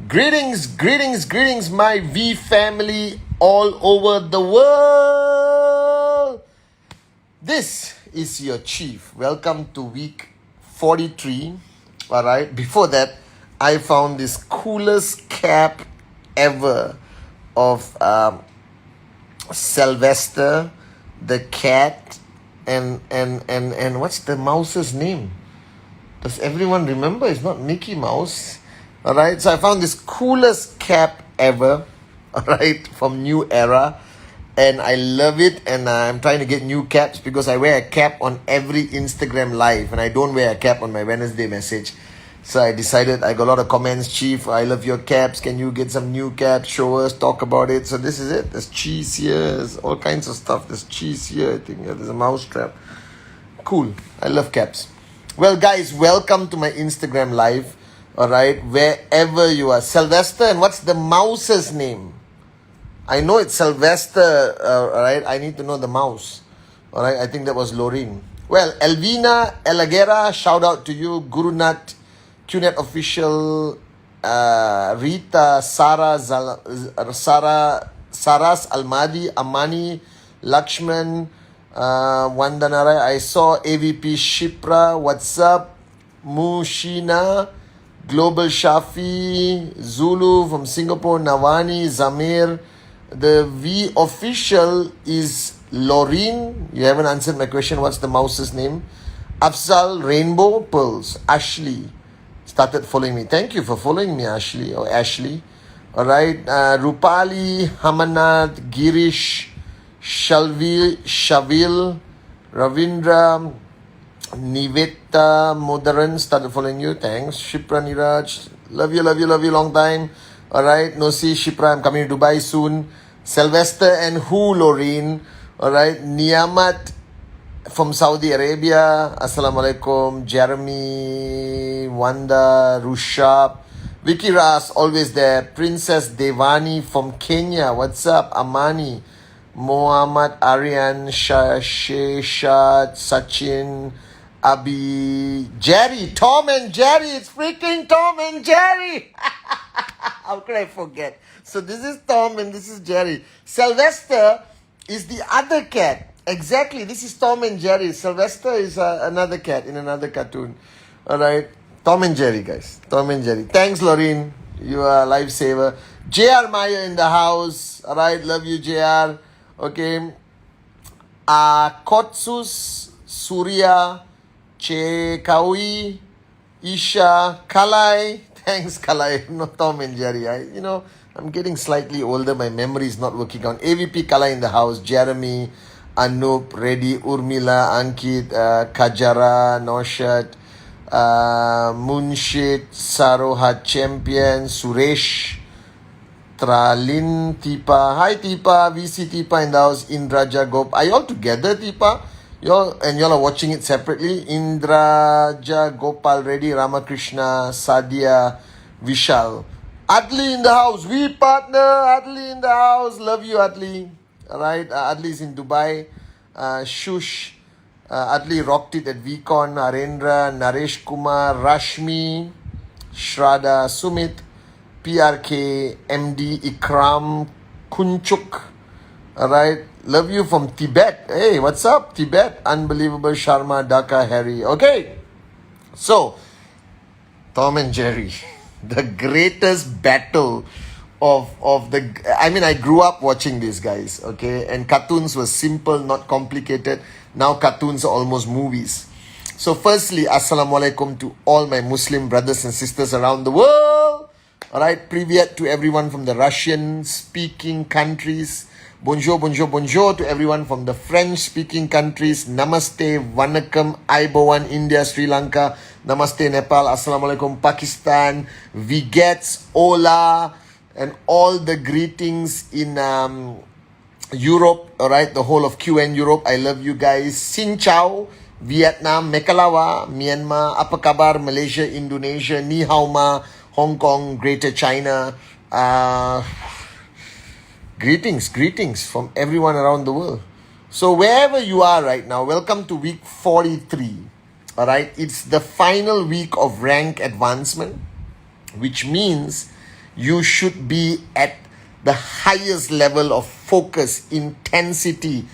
Greetings, greetings, greetings, my V family all over the world. This is your chief. Welcome to week 43. All right. Before that, I found this coolest cap ever of Sylvester the cat and what's the mouse's name? Does everyone remember? It's not Mickey Mouse. All right. So I found this coolest cap ever. All right, from New Era, and I love it. And I'm trying to get new caps because I wear a cap on every Instagram live, and I don't wear a cap on my Wednesday message. So I decided, I got a lot of comments, Chief, I love your caps. Can you get some new caps? Show us, talk about it. So this is it. There's cheese here. There's all kinds of stuff. There's cheese here. I think there's a mouse trap. Cool. I love caps. Well, guys, welcome to my Instagram live. All right, wherever you are. Sylvester, and what's the mouse's name? I know it's Sylvester. All right, I need to know the mouse. All right, I think that was Lorraine. Well, Elvina Elagera, shout out to you. Gurunat, qnet official, Rita, Saras Almadi, Amani, Lakshman, Vandanarai. I saw AVP Shipra. What's up? Mushina, Global Shafi, Zulu from Singapore, Navani, Zamir. The V official is Loreen. You haven't answered my question. What's the mouse's name? Afzal, Rainbow Pearls. Ashley started following me. Thank you for following me, Ashley. Or Ashley. All right. Rupali, Hamanat, Girish, Shavil, Ravindra, Niveta Modaran started following you. Thanks. Shipra Niraj. Love you, love you, love you. Long time. Alright. Nosi Shipra. I'm coming to Dubai soon. Sylvester and who, Loreen. Alright. Niyamat from Saudi Arabia. Assalamu alaikum. Jeremy, Wanda, Rushab. Vicky Ras, always there. Princess Devani from Kenya. What's up? Amani. Mohammad Aryan, Sheshad, Sachin, Abi, Jerry, Tom and Jerry. It's freaking Tom and Jerry. How could I forget? So this is Tom and this is Jerry. Sylvester is the other cat. Exactly. This is Tom and Jerry. Sylvester is another cat in another cartoon. All right. Tom and Jerry, guys. Tom and Jerry. Thanks, Loreen. You are a lifesaver. JR Maya in the house. All right. Love you, JR. Okay. Kotsus, Surya, Che Kaui, Isha, Kalai. Thanks, Kalai. No, Tom and Jerry. I'm getting slightly older. My memory is not working out. AVP Kalai in the house. Jeremy, Anup, Reddy, Urmila, Ankit, Kajara, Noshat, Munshit, Saroha Champion, Suresh, Tralin, Tipa. Hi, Tipa. VC Tipa in the house. Indraja Gop. Are you all together, Tipa? Y'all are watching it separately. Indraja Gopal Reddy, Ramakrishna, Sadia, Vishal. Adli in the house. We partner. Adli in the house. Love you, Adli. Alright. Adli is in Dubai. Shush. Adli rocked it at VCon. Arendra, Naresh Kumar, Rashmi, Shraddha, Sumit, PRK, MD, Ikram, Kunchuk. Alright. Love you from Tibet. Hey, what's up, Tibet? Unbelievable. Sharma, Dhaka, Harry. Okay. So, Tom and Jerry. The greatest battle of the... I grew up watching these guys. Okay. And cartoons were simple, not complicated. Now cartoons are almost movies. So firstly, Assalamu alaikum to all my Muslim brothers and sisters around the world. Alright. Privyet to everyone from the Russian-speaking countries. Bonjour, bonjour, bonjour to everyone from the French-speaking countries. Namaste, Vanakkam, Aibowan, India, Sri Lanka. Namaste, Nepal. Assalamu alaikum, Pakistan. Vigets, Ola, and all the greetings in Europe. Alright, the whole of QN Europe. I love you guys. Xin chào, Vietnam, Mekalawa, Myanmar, apa kabar, Malaysia, Indonesia, Ni hao ma, Hong Kong, Greater China. Greetings from everyone around the world. So wherever you are right now, welcome to week 43. Alright, it's the final week of rank advancement, which means you should be at the highest level of focus, intensity,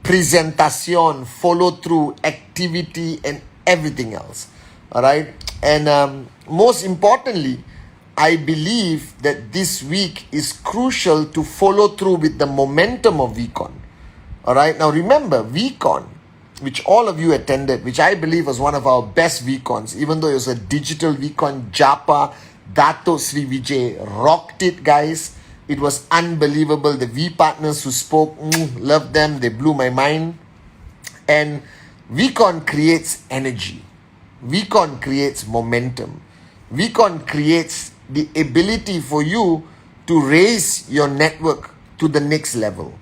presentation, follow through, activity, and everything else. All right. And most importantly, I believe that this week is crucial to follow through with the momentum of VCon. All right. Now remember, VCon, which all of you attended, which I believe was one of our best VCons, even though it was a digital VCon, Japa, Dato Sri Vijay rocked it, guys. It was unbelievable. The V partners who spoke, loved them. They blew my mind. And VCon creates energy. VCon creates momentum. VCon creates the ability for you to raise your network to the next level.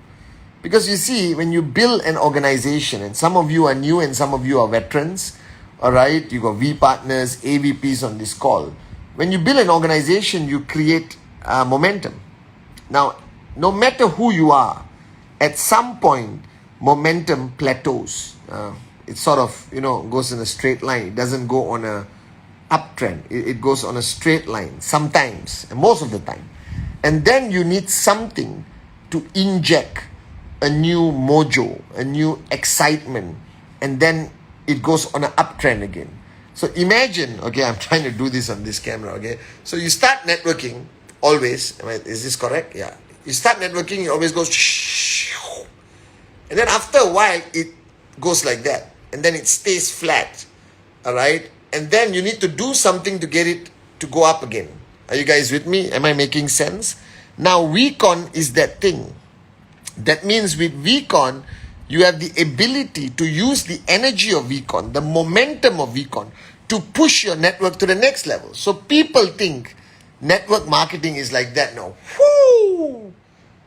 Because you see, when you build an organization, and some of you are new and some of you are veterans, all right, you got V partners, AVPs on this call. When you build an organization, you create momentum. Now, no matter who you are, at some point, momentum plateaus. It sort of, goes in a straight line. It doesn't go on a uptrend. It goes on a straight line sometimes, and most of the time. And then you need something to inject a new mojo, a new excitement, and then it goes on an uptrend again. So imagine, okay, I'm trying to do this on this camera, okay? So you start networking always, is this correct? Yeah. You start networking, it always goes shh, and then after a while, it goes like that, and then it stays flat, all right? And then you need to do something to get it to go up again. Are you guys with me? Am I making sense? Now, VCon is that thing. That means with VCon, you have the ability to use the energy of VCon, the momentum of VCon, to push your network to the next level. So people think network marketing is like that now. Whoo!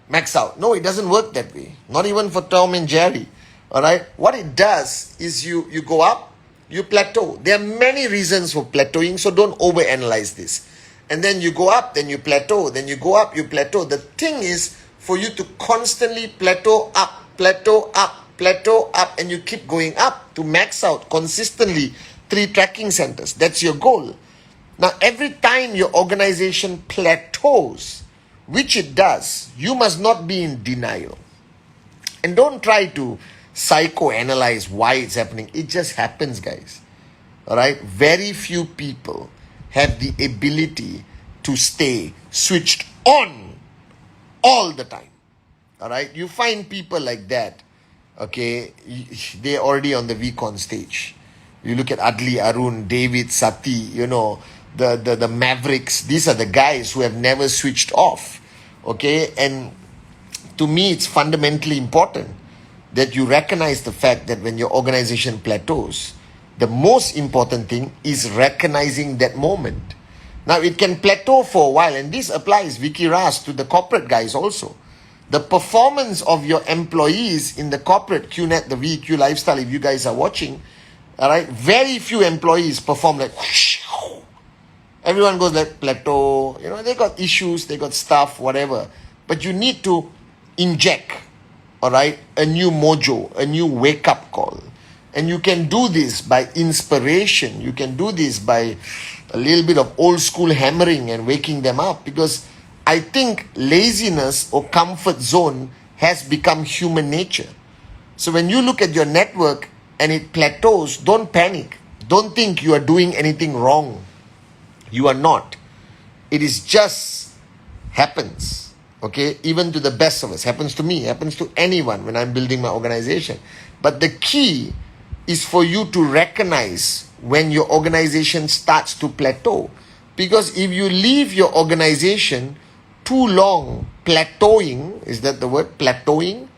Max out. No, it doesn't work that way. Not even for Tom and Jerry. All right? What it does is you go up, you plateau. There are many reasons for plateauing, so don't overanalyze this. And then you go up, then you plateau, then you go up, you plateau. The thing is for you to constantly plateau up, and you keep going up to max out consistently 3 tracking centers. That's your goal. Now, every time your organization plateaus, which it does, you must not be in denial. And don't try to psychoanalyze why it's happening. It just happens, guys. All right? Very few people have the ability to stay switched on all the time. All right? You find people like that, okay, they're already on the VCon stage. You look at Adli, Arun, David, Sati, the Mavericks. These are the guys who have never switched off, okay? And to me, it's fundamentally important that you recognize the fact that when your organization plateaus, the most important thing is recognizing that moment. Now, it can plateau for a while, and this applies, Vicky Ras, to the corporate guys also. The performance of your employees in the corporate qnet, the VQ lifestyle, if you guys are watching, all right, very few employees perform like, everyone goes like plateau, they got issues, they got stuff, whatever. But you need to inject, all right, a new mojo, a new wake-up call. And you can do this by inspiration. You can do this by a little bit of old school hammering and waking them up, because I think laziness or comfort zone has become human nature. So when you look at your network and it plateaus, don't panic. Don't think you are doing anything wrong. You are not. It is just happens. Okay? Even to the best of us. Happens to me. Happens to anyone when I'm building my organization. But the key is for you to recognize when your organization starts to plateau. Because if you leave your organization too long plateauing, is that the word, plateauing?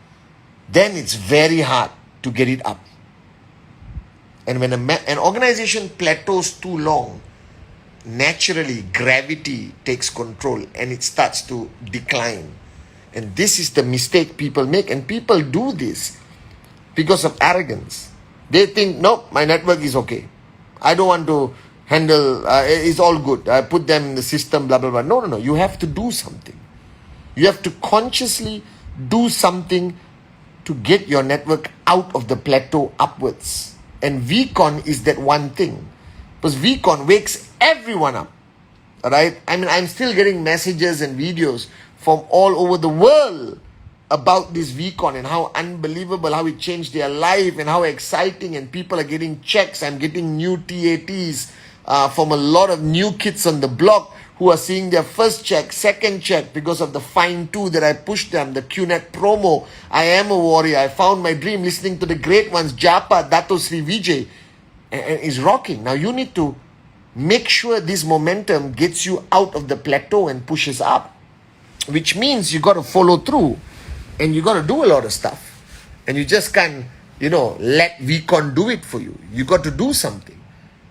Then it's very hard to get it up. And when an organization plateaus too long, naturally gravity takes control and it starts to decline. And this is the mistake people make. And people do this because of arrogance. They think, nope, my network is okay. I don't want to handle, it's all good. I put them in the system, blah, blah, blah. No. You have to do something. You have to consciously do something to get your network out of the plateau upwards. And VCon is that one thing. Because VCon wakes everyone up. All right. I mean, I'm still getting messages and videos from all over the world about this VCon and how unbelievable, how it changed their life and how exciting, and people are getting checks. I'm getting new TATs from a lot of new kids on the block who are seeing their first check, second check because of the fine too that I pushed them, the qnet promo. I am a warrior. I found my dream listening to the great ones, Japa, Dato Sri Vijay, and is rocking. Now you need to make sure this momentum gets you out of the plateau and pushes up, which means you got to follow through and you got to do a lot of stuff, and you just can't, let VCon do it for you. You got to do something.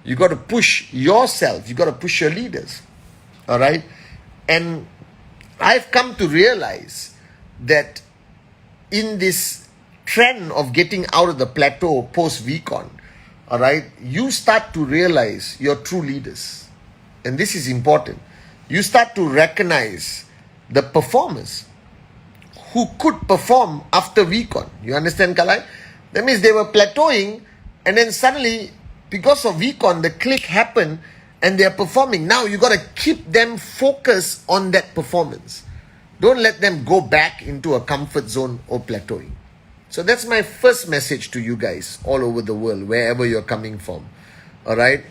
You got to push yourself. You got to push your leaders. All right. And I've come to realize that in this trend of getting out of the plateau post VCon, all right, you start to realize your true leaders. And this is important. You start to recognize the performers who could perform after VCon. You understand, Kalai? That means they were plateauing, and then suddenly, because of VCon, the click happened and they're performing. Now you got to keep them focused on that performance. Don't let them go back into a comfort zone or plateauing. So that's my first message to you guys all over the world, wherever you're coming from. All right?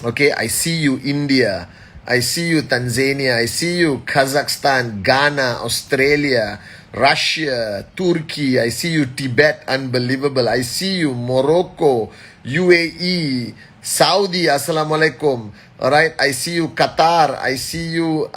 Okay, I see you, India. I see you, Tanzania. I see you, Kazakhstan, Ghana, Australia, Russia, Turkey. I see you, Tibet. Unbelievable. I see you, Morocco, UAE, Saudi. Assalamu alaikum. All right. I see you, Qatar. I see you,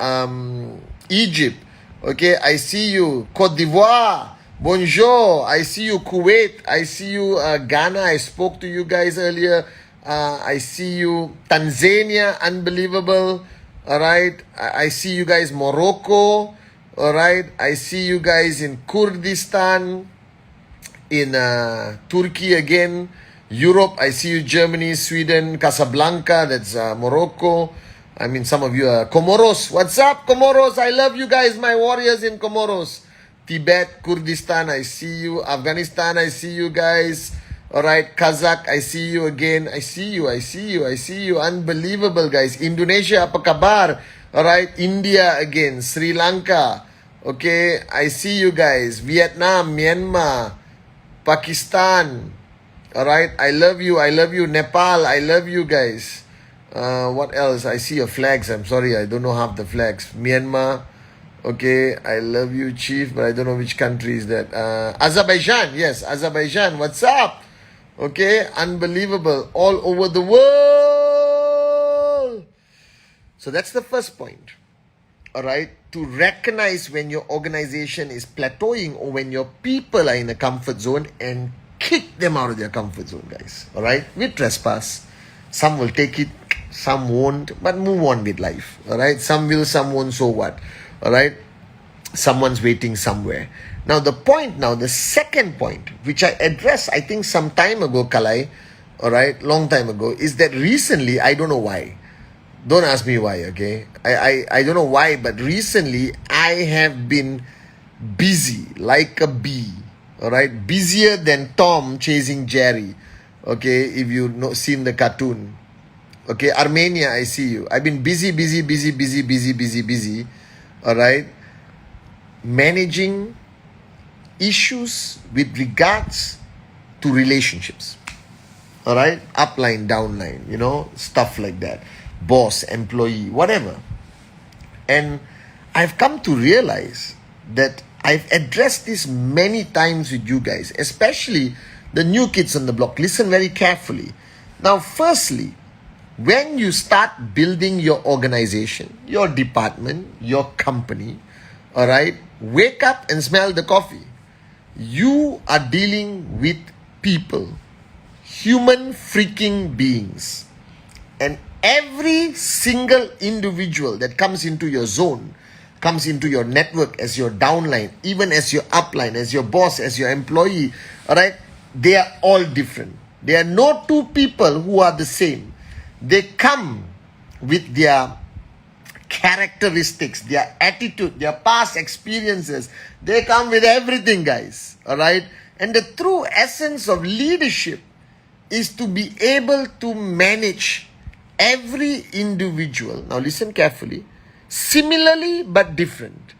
Egypt. Okay. I see you, Cote d'Ivoire. Bonjour. I see you, Kuwait. I see you, Ghana. I spoke to you guys earlier. I see you, Tanzania. Unbelievable. All right. I see you guys, Morocco. All right. I see you guys in Kurdistan, in Turkey again, Europe. I see you, Germany, Sweden, Casablanca. That's Morocco. I mean, some of you are Comoros. What's up, Comoros? I love you guys, my warriors in Comoros. Tibet, Kurdistan, I see you. Afghanistan, I see you guys. All right, Kazakh, I see you again. I see you. Unbelievable, guys. Indonesia, apa kabar? All right, India again. Sri Lanka. Okay, I see you guys. Vietnam, Myanmar, Pakistan. All right, I love you. Nepal, I love you guys. What else? I see your flags. I'm sorry, I don't know half the flags. Myanmar. Okay, I love you, Chief, but I don't know which country is that. Azerbaijan. Yes, Azerbaijan. What's up? Okay, unbelievable. All over the world. So that's the first point. All right, to recognize when your organization is plateauing or when your people are in a comfort zone and kick them out of their comfort zone, guys. All right, with trespass. Some will take it, some won't, but move on with life. All right, some will, some won't, so what? All right, someone's waiting somewhere. Now the second point, which I addressed, I think some time ago, Kalai, all right, long time ago, is that recently, I don't know why. Don't ask me why, okay? I don't know why, but recently I have been busy like a bee, all right? Busier than Tom chasing Jerry, okay? If you know, seen the cartoon. Okay, Armenia, I see you. I've been busy, all right? Managing issues with regards to relationships, all right? Upline, downline, stuff like that. Boss, employee, whatever. And I've come to realize that I've addressed this many times with you guys, especially the new kids on the block. Listen very carefully. Now, firstly, when you start building your organization, your department, your company, all right, wake up and smell the coffee. You are dealing with people, human freaking beings. And every single individual that comes into your zone, comes into your network as your downline, even as your upline, as your boss, as your employee, all right, they are all different. There are no two people who are the same. They come with their characteristics, their attitude, their past experiences. They come with everything, guys, all right? And the true essence of leadership is to be able to manage every individual, now listen carefully, similarly but different.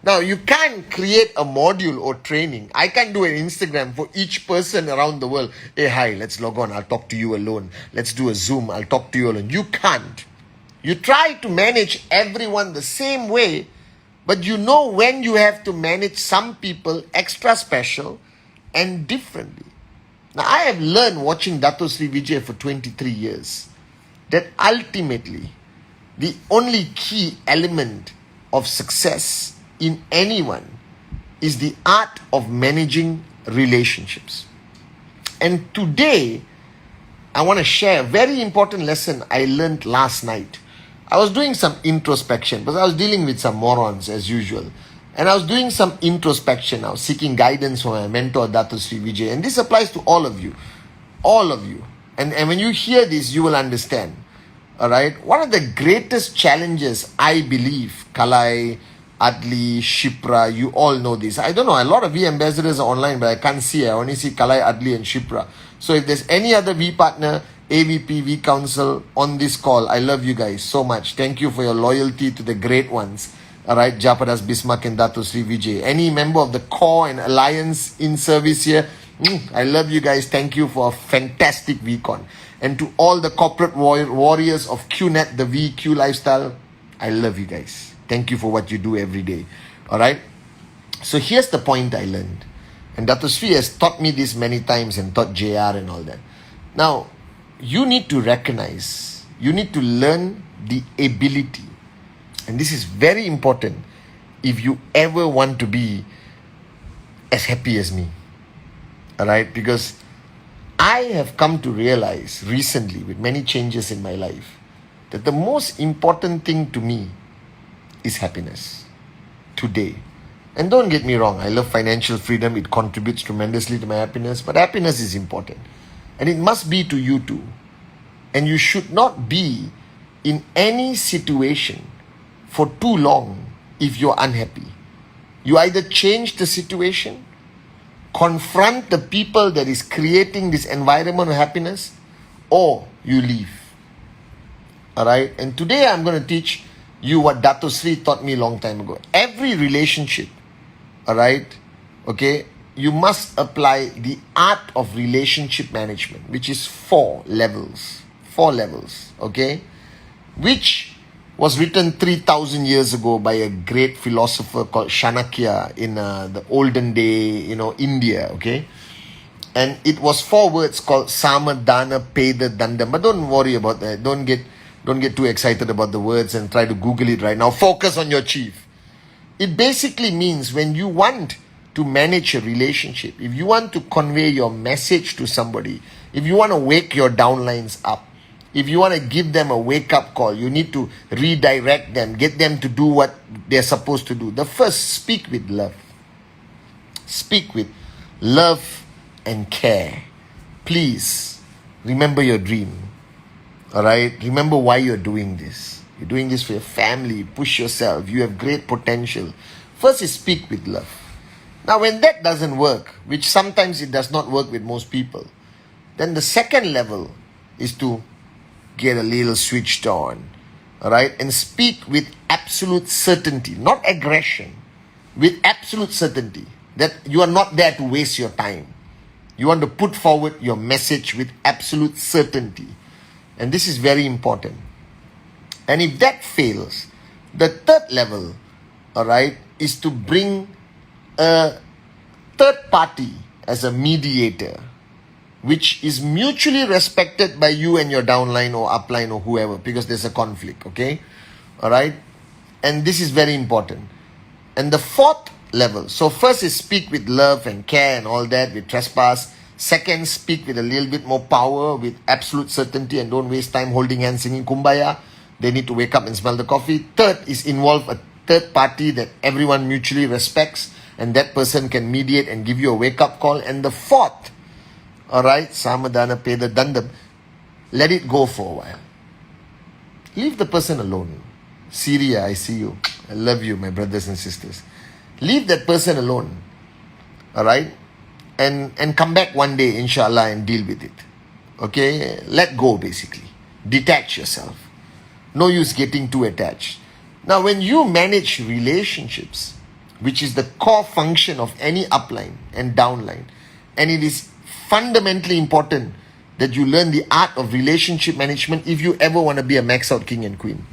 Now, you can't create a module or training. I can't do an Instagram for each person around the world. Hey, hi, let's log on. I'll talk to you alone. Let's do a Zoom. I'll talk to you alone. You can't. You try to manage everyone the same way, but you know when you have to manage some people extra special and differently. Now, I have learned watching Dato Sri Vijay for 23 years that ultimately the only key element of success in anyone is the art of managing relationships. And today, I want to share a very important lesson I learned last night. I was doing some introspection because I was dealing with some morons as usual. And I was doing some introspection. I was seeking guidance from my mentor, Dato Sri Vijay. And this applies to all of you. All of you. And when you hear this, you will understand. Alright? One of the greatest challenges, I believe, Kalai, Adli, Shipra, you all know this. I don't know, a lot of V ambassadors are online, but I can't see. I only see Kalai, Adli and Shipra. So if there's any other V partner, AVP, V Council on this call, I love you guys so much. Thank you for your loyalty to the great ones. Alright, Japadas, Bismarck and Dato Sri Vijay. Any member of the core and alliance in service here, I love you guys. Thank you for a fantastic VCon. And to all the corporate warriors of qnet, the VQ lifestyle, I love you guys. Thank you for what you do every day. Alright? So here's the point I learned. And Dato Sri has taught me this many times and taught JR and all that. Now, you need to recognize, you need to learn the ability. And this is very important if you ever want to be as happy as me. Alright? Because I have come to realize recently, with many changes in my life, that the most important thing to me is happiness today. And don't get me wrong, I love financial freedom. It contributes tremendously to my happiness. But happiness is important. And it must be to you too. And you should not be in any situation for too long if you're unhappy. You either change the situation, confront the people that is creating this environment of happiness, or you leave. Alright? And today I'm going to teach you what Dato Sri taught me a long time ago. Every relationship, alright, okay, you must apply the art of relationship management, which is 4 levels. 4 levels, okay, which was written 3,000 years ago by a great philosopher called Chanakya in the olden day, India, okay. And it was 4 words called Samadana, Peda, Dandam. But don't worry about that. Don't get too excited about the words and try to Google it right now. Focus on your chief. It basically means when you want to manage a relationship, if you want to convey your message to somebody, if you want to wake your downlines up, if you want to give them a wake-up call, you need to redirect them, get them to do what they're supposed to do. The first, speak with love. Speak with love and care. Please, remember your dream. Alright? Remember why you're doing this. You're doing this for your family. Push yourself. You have great potential. First is speak with love. Now, when that doesn't work, which sometimes it does not work with most people, then the second level is to get a little switched on. Alright? And speak with absolute certainty. Not aggression. With absolute certainty. That you are not there to waste your time. You want to put forward your message with absolute certainty. And this is very important. And if that fails, the third level, alright, is to bring a third party as a mediator, which is mutually respected by you and your downline or upline or whoever, because there's a conflict, okay? Alright? And this is very important. And the fourth level, so first is speak with love and care and all that, with trespass. Second, speak with a little bit more power, with absolute certainty, and don't waste time holding hands singing Kumbaya. They need to wake up and smell the coffee. Third is involve a third party that everyone mutually respects, and that person can mediate and give you a wake-up call. And the fourth, alright, Samadana, Peda, Dandam, let it go for a while. Leave the person alone. Syria, I see you. I love you, my brothers and sisters. Leave that person alone. Alright? And come back one day, inshallah, and deal with it. Okay? Let go, basically. Detach yourself. No use getting too attached. Now, when you manage relationships, which is the core function of any upline and downline, and it is fundamentally important that you learn the art of relationship management if you ever want to be a max out king and queen.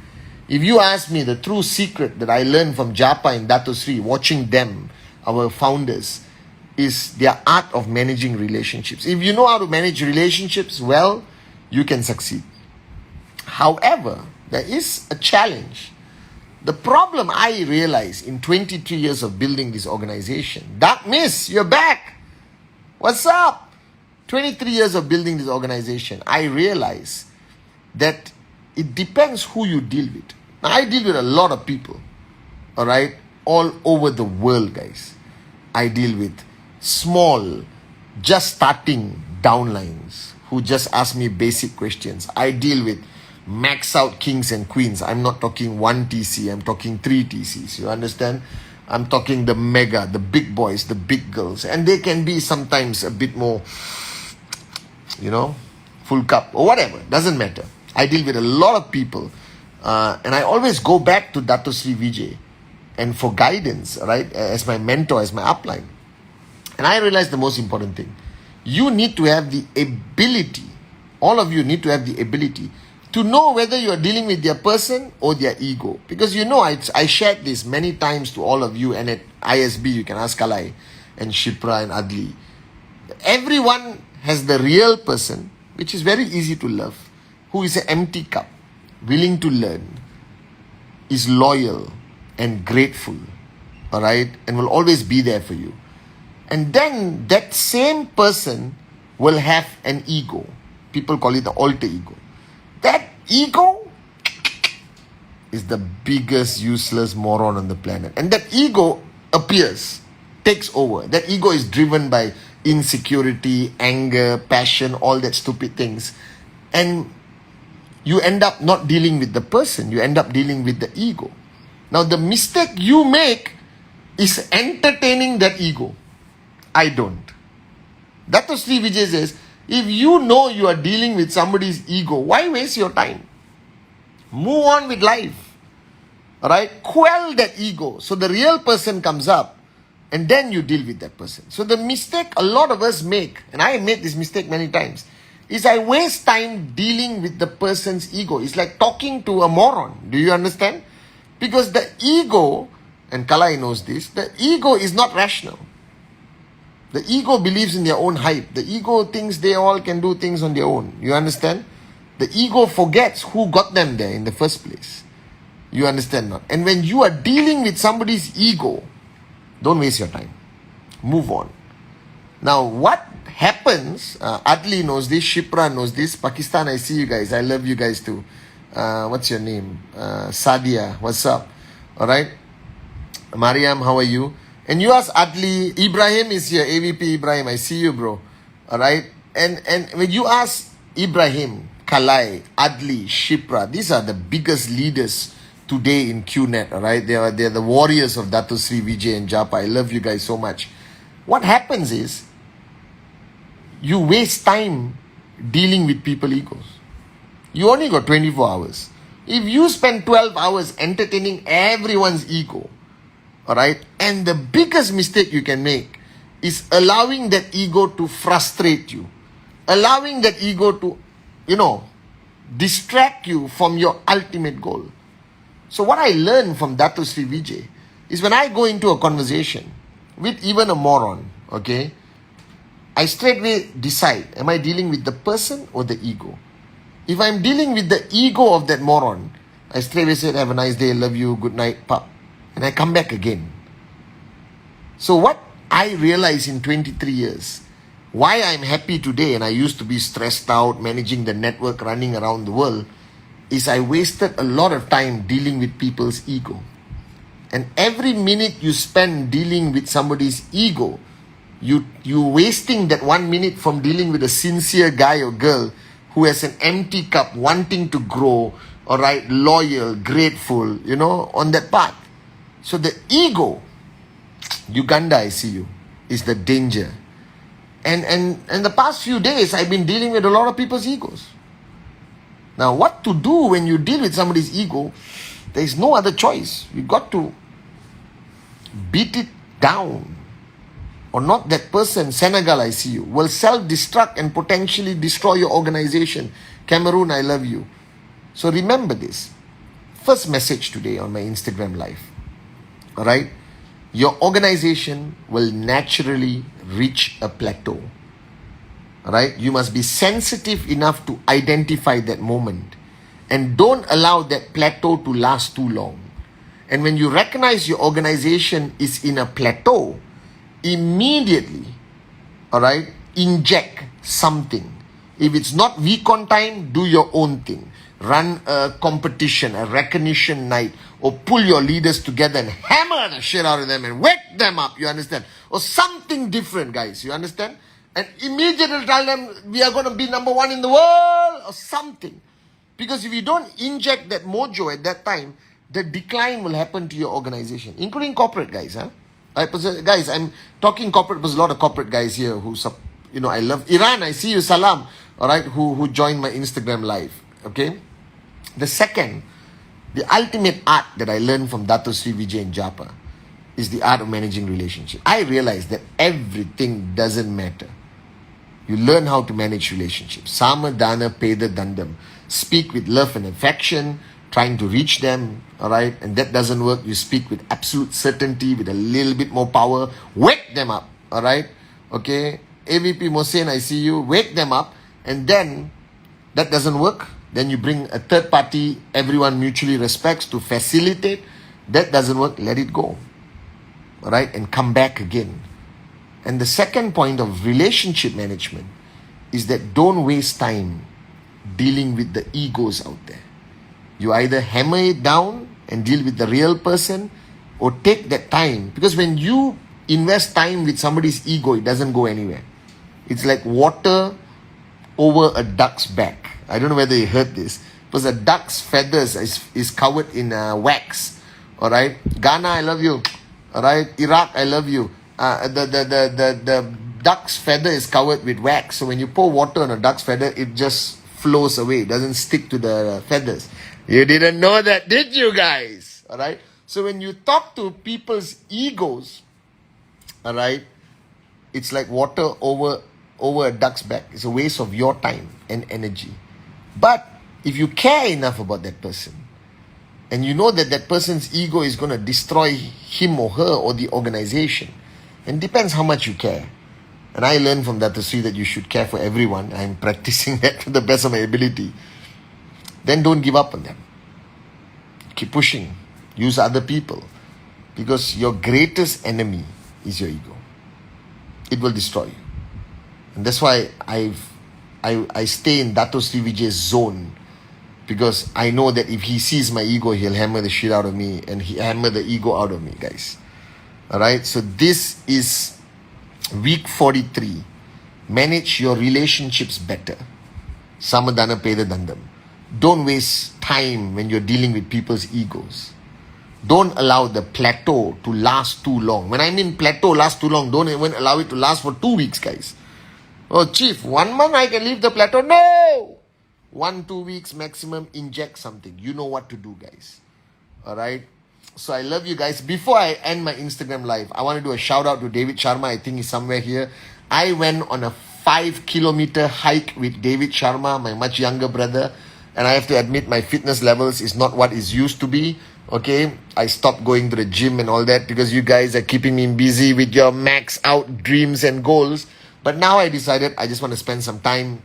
If you ask me, the true secret that I learned from Japa and Dato Sri, watching them, our founders, is their art of managing relationships. If you know how to manage relationships well, you can succeed. However, there is a challenge. The problem I realized in 23 years of building this organization, Dark Miss, you're back. What's up? 23 years of building this organization, I realized that it depends who you deal with. Now, I deal with a lot of people, all right, all over the world, guys. I deal with small, just starting downlines who just ask me basic questions. I deal with max out kings and queens. I'm not talking 1 TC, I'm talking 3 TCs. You understand? I'm talking the mega, the big boys, the big girls. And they can be sometimes a bit more, full cup or whatever. Doesn't matter. I deal with a lot of people. And I always go back to Dato Sri Vijay and for guidance, right? As my mentor, as my upline. And I realized the most important thing. You need to have the ability, all of you need to have the ability to know whether you are dealing with their person or their ego. Because I shared this many times to all of you, and at ISB you can ask Kalai and Shipra and Adli. Everyone has the real person, which is very easy to love, who is an empty cup, willing to learn, is loyal and grateful, all right, and will always be there for you. And then that same person will have an ego. People call it the alter ego. That ego is the biggest useless moron on the planet. And that ego appears, takes over. That ego is driven by insecurity, anger, passion, all that stupid things. And you end up not dealing with the person. You end up dealing with the ego. Now, the mistake you make is entertaining that ego. I don't. Dato Sri Vijay says, if you know you are dealing with somebody's ego, why waste your time? Move on with life. Alright? Quell that ego. So the real person comes up and then you deal with that person. So the mistake a lot of us make, and I made this mistake many times, is I waste time dealing with the person's ego. It's like talking to a moron. Do you understand? Because the ego, and Kalai knows this, the ego is not rational. The ego believes in their own hype. The ego thinks they all can do things on their own. You understand? The ego forgets who got them there in the first place. You understand not? And when you are dealing with somebody's ego, don't waste your time. Move on. Now, what happens, Adli knows this, Shipra knows this, Pakistan, I see you guys. I love you guys too. What's your name? Sadia, what's up? Alright? Mariam, how are you? And you ask Adli, Ibrahim is here, AVP Ibrahim, I see you, bro. Alright? And when you ask Ibrahim, Kalai, Adli, Shipra, these are the biggest leaders today in qnet, alright? They're the warriors of Dato Sri Vijay and Japa. I love you guys so much. What happens is, you waste time dealing with people's egos. You only got 24 hours. If you spend 12 hours entertaining everyone's ego, alright, and the biggest mistake you can make is allowing that ego to frustrate you. Allowing that ego to, distract you from your ultimate goal. So what I learned from Dato Sri Vijay is when I go into a conversation with even a moron, okay, I straightway decide, am I dealing with the person or the ego? If I'm dealing with the ego of that moron, I straightway say, have a nice day, love you, good night, pap. And I come back again. So what I realized in 23 years, why I'm happy today and I used to be stressed out, managing the network, running around the world, is I wasted a lot of time dealing with people's ego. And every minute you spend dealing with somebody's ego, you're wasting that 1 minute from dealing with a sincere guy or girl who has an empty cup, wanting to grow, alright, loyal, grateful, on that path. So the ego, Uganda, I see you, is the danger. And the past few days, I've been dealing with a lot of people's egos. Now, what to do when you deal with somebody's ego? There is no other choice. You got to beat it down. Or not that person, Senegal, I see you, will self-destruct and potentially destroy your organization. Cameroon, I love you. So remember this. First message today on my Instagram live. Alright? Your organization will naturally reach a plateau. Alright? You must be sensitive enough to identify that moment. And don't allow that plateau to last too long. And when you recognize your organization is in a plateau, immediately, alright, inject something. If it's not VCon time, do your own thing. Run a competition, a recognition night, or pull your leaders together and hammer the shit out of them and wake them up, you understand? Or something different, guys, you understand? And immediately tell them, we are going to be number one in the world, or something. Because if you don't inject that mojo at that time, the decline will happen to your organization, including corporate guys, huh? Guys, I'm talking corporate, there's a lot of corporate guys here who, I love Iran, I see you, salam, alright, who joined my Instagram live, okay? The second, the ultimate art that I learned from Dato Sri Vijay and Japa is the art of managing relationships. I realized that everything doesn't matter. You learn how to manage relationships. Sama, Dana, Peda, Dandam. Speak with love and affection, trying to reach them, alright? And that doesn't work. You speak with absolute certainty, with a little bit more power. Wake them up, alright? Okay? AVP Mohsen, I see you. Wake them up. And then, that doesn't work. Then you bring a third party, everyone mutually respects, to facilitate. That doesn't work. Let it go. Alright? And come back again. And the second point of relationship management is that don't waste time dealing with the egos out there. You either hammer it down and deal with the real person, or take that time. Because when you invest time with somebody's ego, it doesn't go anywhere. It's like water over a duck's back. I don't know whether you heard this. Because a duck's feathers is covered in wax. Alright? Ghana, I love you. Alright? Iraq, I love you. The duck's feather is covered with wax. So when you pour water on a duck's feather, it just flows away. It doesn't stick to the feathers. You didn't know that, did you guys? Alright? So when you talk to people's egos, alright, it's like water over a duck's back. It's a waste of your time and energy. But if you care enough about that person, and you know that that person's ego is going to destroy him or her or the organization, and depends how much you care. And I learned from that to see that you should care for everyone. I'm practicing that to the best of my ability. Then don't give up on them. Keep pushing. Use other people. Because your greatest enemy is your ego. It will destroy you. And that's why I stay in Dato Sri Vijay's zone. Because I know that if he sees my ego, he'll hammer the shit out of me. And he hammer the ego out of me, guys. Alright? So this is week 43. Manage your relationships better. Samadana Peda Dandam. Don't waste time when you're dealing with people's egos. Don't allow the plateau to last too long. When I mean plateau last too long, don't even allow it to last for 2 weeks, guys. Oh, chief, 1 month I can leave the plateau. No! 1-2 weeks maximum, inject something. You know what to do, guys. Alright? So I love you guys. Before I end my Instagram live, I want to do a shout out to David Sharma. I think he's somewhere here. I went on a 5-kilometer hike with David Sharma, my much younger brother. And I have to admit my fitness levels is not what it used to be. Okay, I stopped going to the gym and all that because you guys are keeping me busy with your max out dreams and goals. But now I decided I just want to spend some time.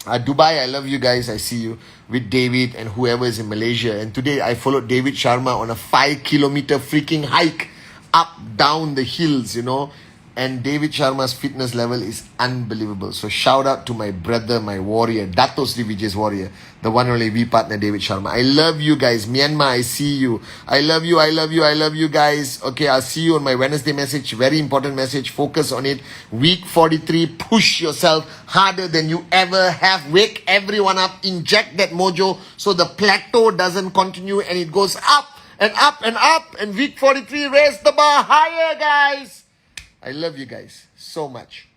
Dubai, I love you guys. I see you with David and whoever is in Malaysia. And today I followed David Sharma on a 5-kilometer freaking hike up, down the hills, you know. And David Sharma's fitness level is unbelievable. So shout out to my brother, my warrior, Dato Sri Vijay's warrior, the one and only V partner, David Sharma. I love you guys. Myanmar, I see you. I love you, I love you, I love you guys. Okay, I'll see you on my Wednesday message. Very important message. Focus on it. Week 43, push yourself harder than you ever have. Wake everyone up. Inject that mojo so the plateau doesn't continue and it goes up and up and up. And week 43, raise the bar higher, guys. I love you guys so much.